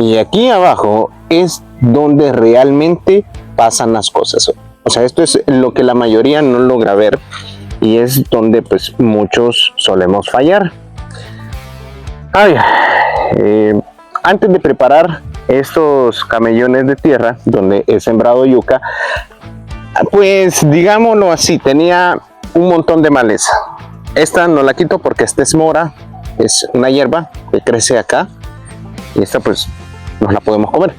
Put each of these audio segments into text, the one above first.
Y aquí abajo es donde realmente pasan las cosas. O sea, esto es lo que la mayoría no logra ver y es donde pues muchos solemos fallar. Antes de preparar estos camellones de tierra donde he sembrado yuca, pues digámoslo así, tenía un montón de maleza. Esta no la quito porque esta es mora, es una hierba que crece acá y esta pues nos la podemos comer.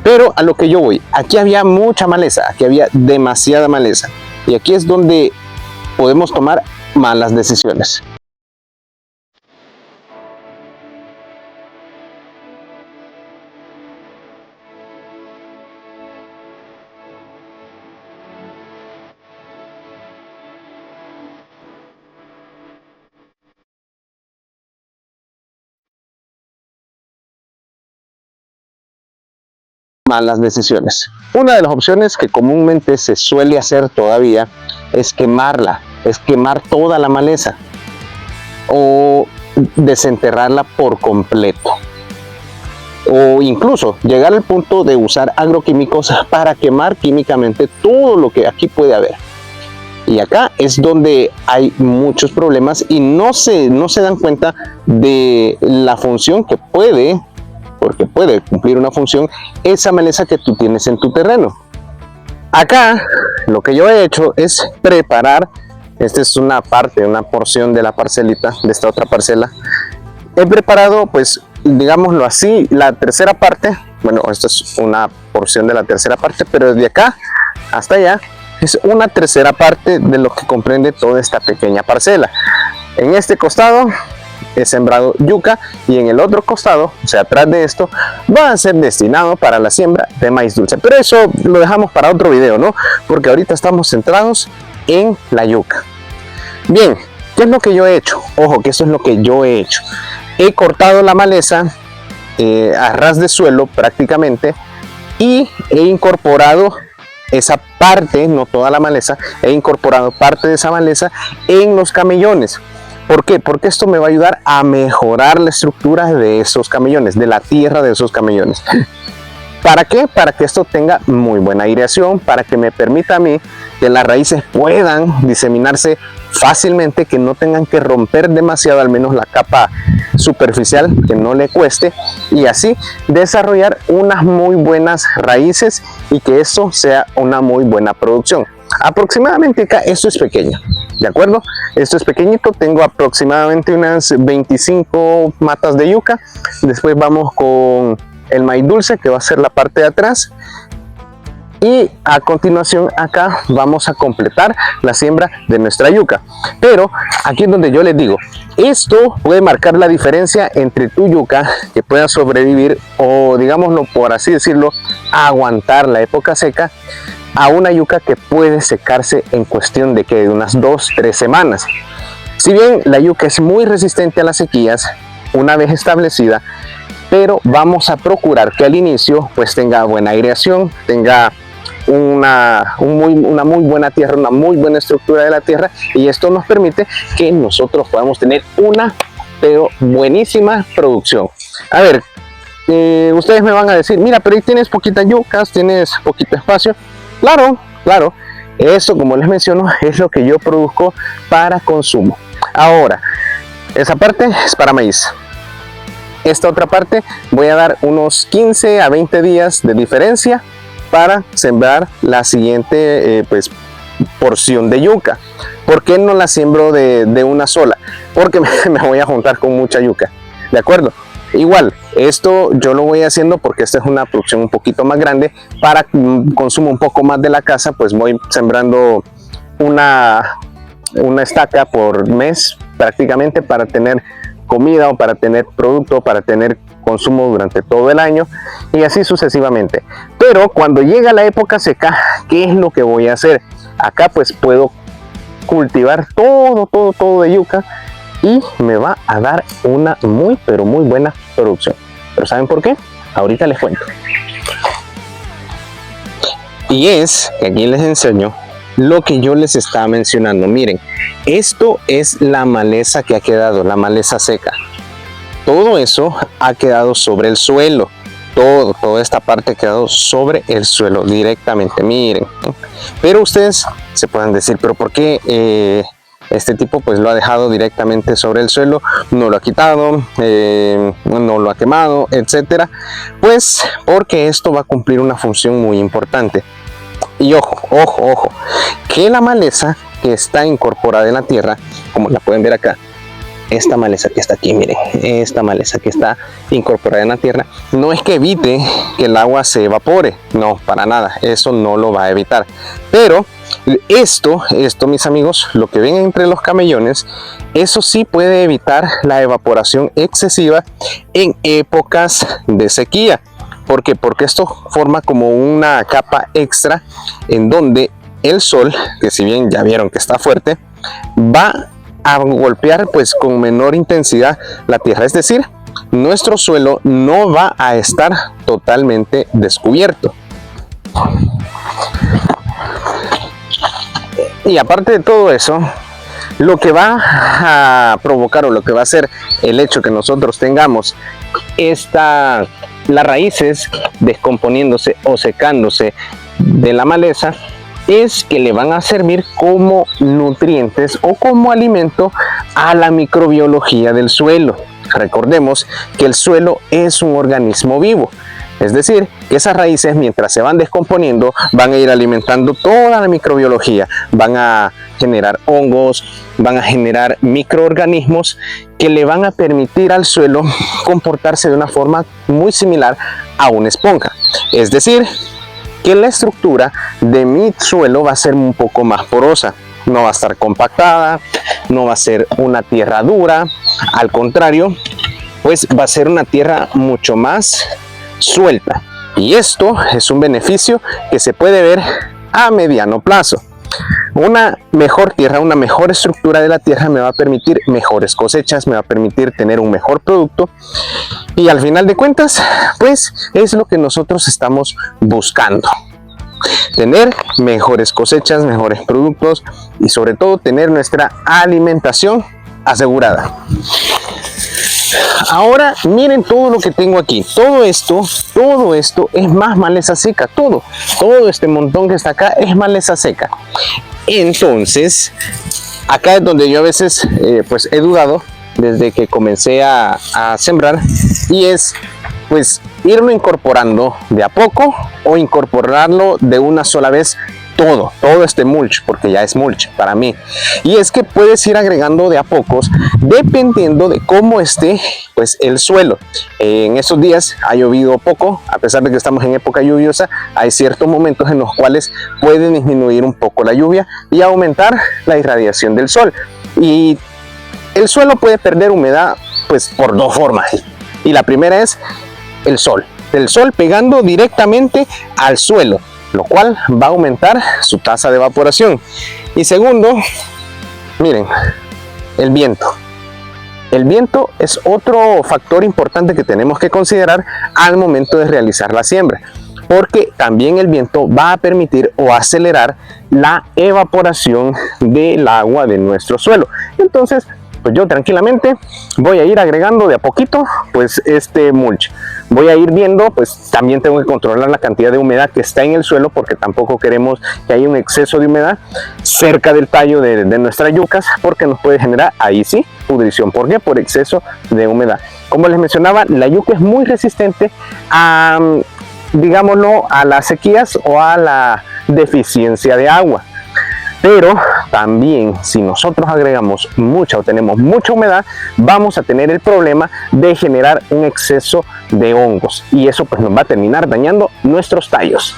Pero a lo que yo voy, aquí había mucha maleza, aquí había demasiada maleza y aquí es donde podemos tomar malas decisiones. Malas decisiones. Una de las opciones que comúnmente se suele hacer todavía es quemarla, es quemar toda la maleza o desenterrarla por completo, o incluso llegar al punto de usar agroquímicos para quemar químicamente todo lo que aquí puede haber. Y acá es donde hay muchos problemas y no se dan cuenta de la función que puede, porque puede cumplir una función, esa maleza que tú tienes en tu terreno. Acá lo que yo he hecho es preparar, esta es una parte, una porción de la parcelita, de esta otra parcela. He preparado, pues, digámoslo así, la tercera parte. Bueno, esta es una porción de la tercera parte, pero desde acá hasta allá es una tercera parte de lo que comprende toda esta pequeña parcela. En este costado he sembrado yuca y en el otro costado, o sea, atrás de esto, va a ser destinado para la siembra de maíz dulce. Pero eso lo dejamos para otro video, ¿no? Porque ahorita estamos centrados en la yuca. Bien, ¿qué es lo que yo he hecho? Ojo, que eso es lo que yo he hecho. He cortado la maleza a ras de suelo prácticamente y he incorporado esa parte, no toda la maleza, he incorporado parte de esa maleza en los camellones. ¿Por qué? Porque esto me va a ayudar a mejorar la estructura de esos camellones, de la tierra de esos camellones. ¿Para qué? Para que esto tenga muy buena aireación, para que me permita a mí que las raíces puedan diseminarse fácilmente, que no tengan que romper demasiado, al menos la capa superficial, que no le cueste, y así desarrollar unas muy buenas raíces y que eso sea una muy buena producción. Aproximadamente acá esto es pequeño, ¿de acuerdo? Esto es pequeñito, tengo aproximadamente unas 25 matas de yuca. Después vamos con el maíz dulce, que va a ser la parte de atrás. Y a continuación acá vamos a completar la siembra de nuestra yuca. Pero aquí es donde yo les digo, esto puede marcar la diferencia entre tu yuca que pueda sobrevivir o, digámoslo por así decirlo, aguantar la época seca, a una yuca que puede secarse en cuestión de que de unas 2-3 semanas. Si bien la yuca es muy resistente a las sequías una vez establecida, pero vamos a procurar que al inicio pues tenga buena aireación, tenga una muy buena tierra, una muy buena estructura de la tierra, y esto nos permite que nosotros podamos tener una pero buenísima producción. A ver, ustedes me van a decir, mira, pero ahí tienes poquitas yucas, tienes poquito espacio. Claro, eso, como les menciono, es lo que yo produzco para consumo. Ahora, esa parte es para maíz. Esta otra parte voy a dar unos 15 a 20 días de diferencia para sembrar la siguiente porción de yuca. ¿Por qué no la siembro de una sola? Porque me voy a juntar con mucha yuca, ¿de acuerdo? Igual, esto yo lo voy haciendo porque esta es una producción un poquito más grande. Para consumo un poco más de la casa, pues voy sembrando una estaca por mes prácticamente, para tener comida o para tener producto, para tener consumo durante todo el año, y así sucesivamente. Pero cuando llega la época seca, ¿qué es lo que voy a hacer? Acá pues puedo cultivar todo de yuca y me va a dar una muy buena producción. ¿Pero saben por qué? Ahorita les cuento. Y es que aquí les enseño lo que yo les estaba mencionando. Miren, esto es la maleza que ha quedado, la maleza seca. Todo eso ha quedado sobre el suelo. toda esta parte ha quedado sobre el suelo directamente, miren. Pero ustedes se pueden decir, pero ¿por qué este tipo pues lo ha dejado directamente sobre el suelo, no lo ha quitado, no lo ha quemado, etcétera? Pues porque esto va a cumplir una función muy importante. Y ojo, que la maleza que está incorporada en la tierra, como la pueden ver acá, esta maleza que está aquí, miren, esta maleza que está incorporada en la tierra, no es que evite que el agua se evapore, no, para nada, eso no lo va a evitar. Pero esto mis amigos, lo que ven entre los camellones, eso sí puede evitar la evaporación excesiva en épocas de sequía. ¿Por qué? Porque esto forma como una capa extra en donde el sol, que si bien ya vieron que está fuerte, va a golpear pues con menor intensidad la tierra, es decir, nuestro suelo no va a estar totalmente descubierto. Y aparte de todo eso, lo que va a provocar o lo que va a hacer el hecho que nosotros tengamos las raíces descomponiéndose o secándose de la maleza, es que le van a servir como nutrientes o como alimento a la microbiología del suelo. Recordemos que el suelo es un organismo vivo, es decir, que esas raíces, mientras se van descomponiendo, van a ir alimentando toda la microbiología, van a generar hongos, van a generar microorganismos que le van a permitir al suelo comportarse de una forma muy similar a una esponja. Es decir, que la estructura de mi suelo va a ser un poco más porosa, no va a estar compactada, no va a ser una tierra dura, al contrario, pues va a ser una tierra mucho más suelta. Y esto es un beneficio que se puede ver a mediano plazo. Una mejor tierra, una mejor estructura de la tierra me va a permitir mejores cosechas, me va a permitir tener un mejor producto, y al final de cuentas pues es lo que nosotros estamos buscando: tener mejores cosechas, mejores productos y sobre todo tener nuestra alimentación asegurada. Ahora miren todo lo que tengo aquí, todo esto es más maleza seca, todo este montón que está acá es maleza seca. Entonces acá es donde yo a veces pues he dudado desde que comencé a sembrar, y es pues irlo incorporando de a poco o incorporarlo de una sola vez todo este mulch, porque ya es mulch para mí. Y es que puedes ir agregando de a pocos dependiendo de cómo esté pues el suelo. En estos días ha llovido poco, a pesar de que estamos en época lluviosa, hay ciertos momentos en los cuales puede disminuir un poco la lluvia y aumentar la irradiación del sol, y el suelo puede perder humedad pues por dos formas, y la primera es el sol pegando directamente al suelo, lo cual va a aumentar su tasa de evaporación. Y segundo, miren, el viento. El viento es otro factor importante que tenemos que considerar al momento de realizar la siembra, porque también el viento va a permitir o acelerar la evaporación del agua de nuestro suelo. Entonces, pues yo tranquilamente voy a ir agregando de a poquito pues este mulch. Voy a ir viendo, pues también tengo que controlar la cantidad de humedad que está en el suelo, porque tampoco queremos que haya un exceso de humedad cerca del tallo de nuestras yucas, porque nos puede generar, ahí sí, pudrición. ¿Por qué? Por exceso de humedad. Como les mencionaba, la yuca es muy resistente a, digámoslo, a las sequías o a la deficiencia de agua. Pero también si nosotros agregamos mucha o tenemos mucha humedad, vamos a tener el problema de generar un exceso de hongos, y eso pues nos va a terminar dañando nuestros tallos.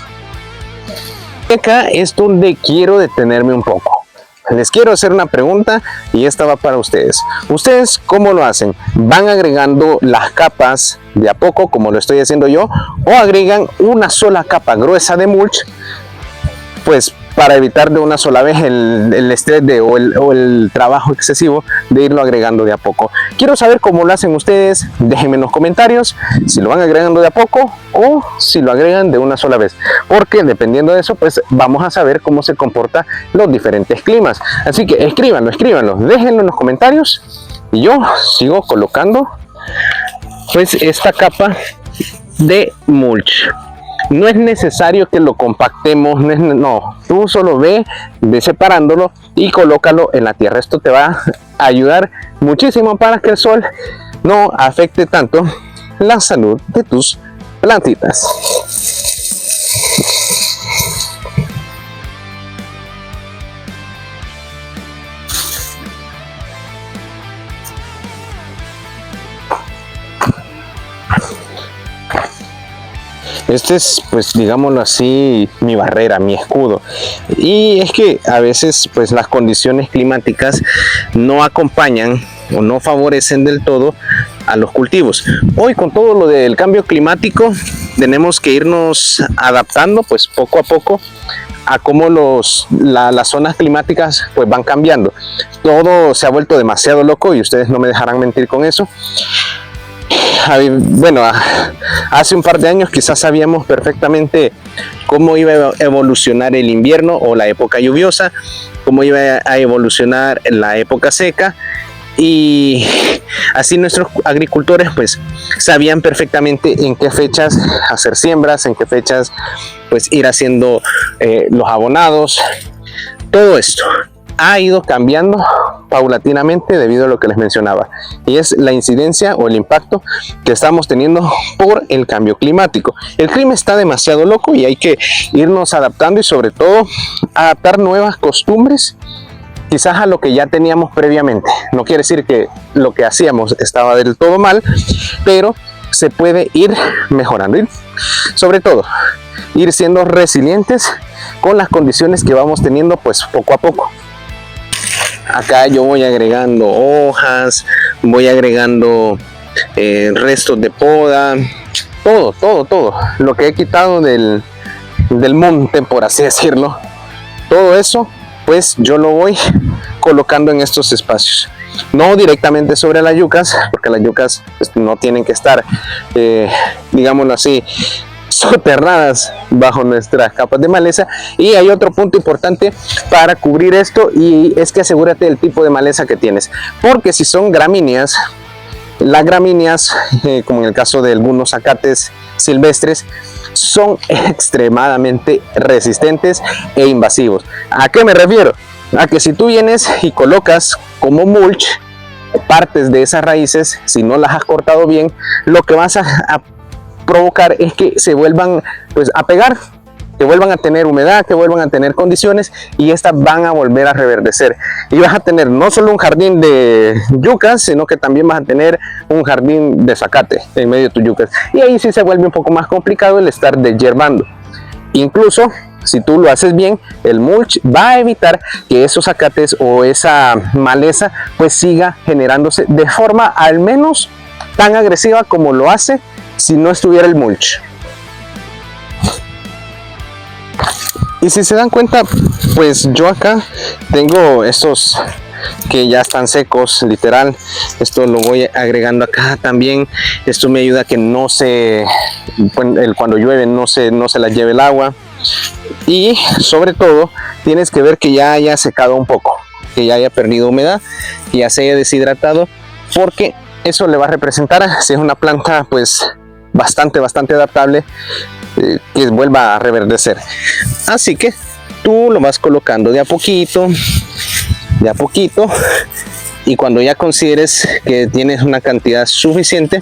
Acá es donde quiero detenerme un poco. Les quiero hacer una pregunta, y esta va para ustedes. ¿Ustedes cómo lo hacen? ¿Van agregando las capas de a poco como lo estoy haciendo yo, o agregan una sola capa gruesa de mulch pues para evitar de una sola vez el estrés o el trabajo excesivo de irlo agregando de a poco? Quiero saber cómo lo hacen ustedes. Déjenme en los comentarios si lo van agregando de a poco o si lo agregan de una sola vez, porque dependiendo de eso pues vamos a saber cómo se comportan los diferentes climas. Así que escríbanlo, déjenlo en los comentarios, y yo sigo colocando pues esta capa de mulch. No es necesario que lo compactemos, no, tú solo ve separándolo y colócalo en la tierra. Esto te va a ayudar muchísimo para que el sol no afecte tanto la salud de tus plantitas. Este es, pues digámoslo así, mi barrera, mi escudo. Y es que a veces pues las condiciones climáticas no acompañan o no favorecen del todo a los cultivos. Hoy con todo lo del cambio climático tenemos que irnos adaptando pues poco a poco a cómo las zonas climáticas pues van cambiando. Todo se ha vuelto demasiado loco y ustedes no me dejarán mentir con eso. Bueno, hace un par de años quizás sabíamos perfectamente cómo iba a evolucionar el invierno o la época lluviosa, cómo iba a evolucionar la época seca, y así nuestros agricultores pues sabían perfectamente en qué fechas hacer siembras, en qué fechas pues ir haciendo los abonados. Todo esto ha ido cambiando paulatinamente debido a lo que les mencionaba, y es la incidencia o el impacto que estamos teniendo por el cambio climático. El clima está demasiado loco y hay que irnos adaptando y sobre todo adaptar nuevas costumbres quizás a lo que ya teníamos previamente. No quiere decir que lo que hacíamos estaba del todo mal, pero se puede ir mejorando y sobre todo ir siendo resilientes con las condiciones que vamos teniendo pues poco a poco. Acá yo voy agregando hojas, voy agregando restos de poda, todo lo que he quitado del monte, por así decirlo. Todo eso pues yo lo voy colocando en estos espacios, no directamente sobre las yucas, porque las yucas pues no tienen que estar digámoslo así, soterradas bajo nuestras capas de maleza. Y hay otro punto importante para cubrir esto, y es que asegúrate del tipo de maleza que tienes, porque si son gramíneas, las gramíneas como en el caso de algunos zacates silvestres, son extremadamente resistentes e invasivos. ¿A qué me refiero? A que si tú vienes y colocas como mulch partes de esas raíces, si no las has cortado bien, lo que vas a provocar es que se vuelvan pues a pegar, que vuelvan a tener humedad, que vuelvan a tener condiciones, y estas van a volver a reverdecer, y vas a tener no solo un jardín de yucas, sino que también vas a tener un jardín de zacate en medio de tus yucas, y ahí sí se vuelve un poco más complicado el estar deshiervando. Incluso si tú lo haces bien, el mulch va a evitar que esos zacates o esa maleza pues siga generándose de forma al menos tan agresiva como lo hace si no estuviera el mulch. Y si se dan cuenta, pues yo acá tengo estos que ya están secos, literal. Esto lo voy agregando acá también. Esto me ayuda a que no se, cuando llueve no se las lleve el agua. Y sobre todo tienes que ver que ya haya secado un poco, que ya haya perdido humedad, que ya se haya deshidratado, porque eso le va a representar, si es una planta pues bastante adaptable, que vuelva a reverdecer. Así que tú lo vas colocando de a poquito, y cuando ya consideres que tienes una cantidad suficiente,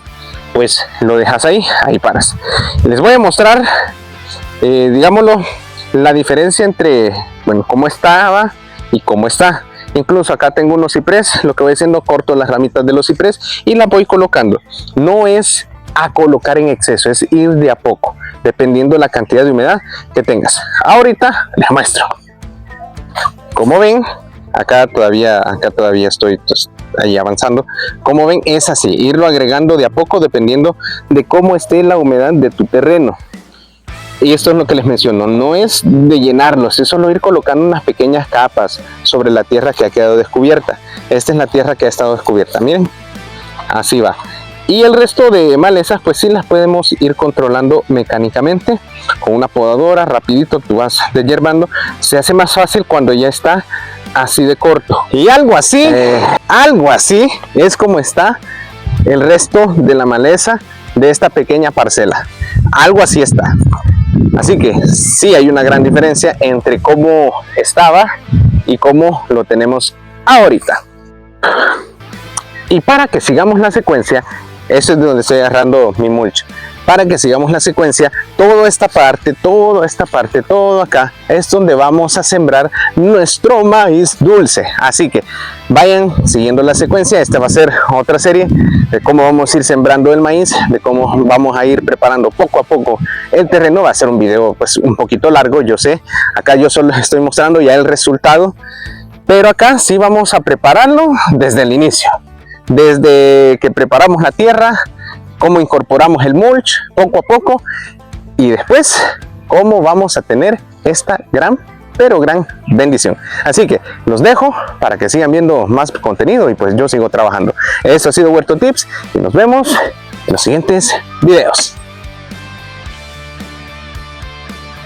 pues lo dejas ahí paras. Les voy a mostrar digámoslo, la diferencia entre cómo estaba y cómo está. Incluso acá tengo unos ciprés, lo que voy haciendo, corto las ramitas de los ciprés y las voy colocando. No es a colocar en exceso, es ir de a poco, dependiendo de la cantidad de humedad que tengas. Ahorita les muestro. Como ven, acá todavía estoy ahí avanzando. Como ven, es así, irlo agregando de a poco dependiendo de cómo esté la humedad de tu terreno. Y esto es lo que les menciono, no es de llenarlos, es solo ir colocando unas pequeñas capas sobre la tierra que ha quedado descubierta. Esta es la tierra que ha estado descubierta, miren, así va. Y el resto de malezas pues sí las podemos ir controlando mecánicamente con una podadora, rapidito tú vas deshierbando. Se hace más fácil cuando ya está así de corto. Y algo así es como está el resto de la maleza de esta pequeña parcela. Algo así está. Así que sí hay una gran diferencia entre cómo estaba y cómo lo tenemos ahorita. Y para que sigamos la secuencia, eso es de donde estoy agarrando mi mulch. Para que sigamos la secuencia, toda esta parte, todo acá es donde vamos a sembrar nuestro maíz dulce. Así que vayan siguiendo la secuencia. Esta va a ser otra serie de cómo vamos a ir sembrando el maíz, de cómo vamos a ir preparando poco a poco el terreno. Va a ser un video pues un poquito largo, yo sé. Acá yo solo estoy mostrando ya el resultado, pero acá sí vamos a prepararlo desde el inicio. Desde que preparamos la tierra, cómo incorporamos el mulch poco a poco y después cómo vamos a tener esta gran bendición. Así que los dejo para que sigan viendo más contenido y pues yo sigo trabajando. Esto ha sido Huerto Tips y nos vemos en los siguientes videos.